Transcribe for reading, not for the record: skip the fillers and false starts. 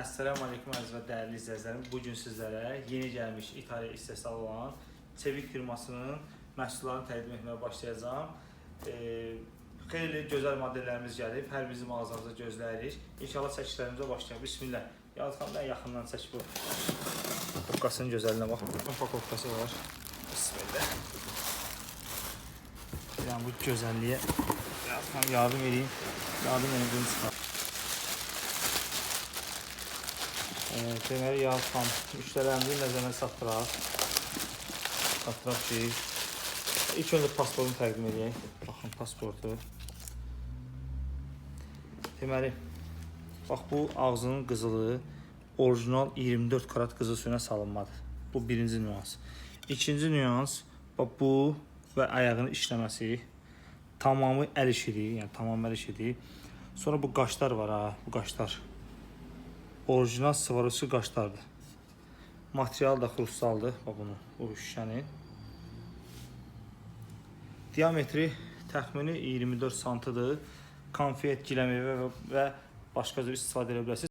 Assalamu alaikum əziz və dəyərli izləyicilərim. Bugün sizlərə yeni gəlmiş İtaliya istehsalı olan Çevik firmasının məhsullarını təqdim etməyə başlayacağım. Xeyli gözəl modellərimiz gəlib. Hər bizi mağazamıza gözləyirik. İnşallah çəkişlərimizə başlayaq. Bismillah. Yalnız xanımdan yaxından çək bu. Pakovkasının gözəlinə bax. Pakovkası var. Bismillah. Yəni bu gözəlliyə yardım edeyim. Bunu çıxar. Deməli, Yağız xan, müştərilərimizin nəzərinə satıraq ki, ilk öncə pasportunu təqdim edək. Baxın, pasportu. Deməli, bax bu ağzının qızılı, orijinal 24 karat qızıl suyuna salınmadır. Bu birinci nüans. İkinci nüans, bax bu və ayağının işləməsi tamamı əl işidir, yəni tamam əl işidir. Sonra bu qaşlar var ha, bu qaşlar. Orijinal Swarovski qaşlardır. Material da xrustaldır. Bax bunu, bu şüşənin. Diametri təxmini 24 santıdır. Konfet, giləmeyvə və başqa cür istifadə edə bilərsiniz.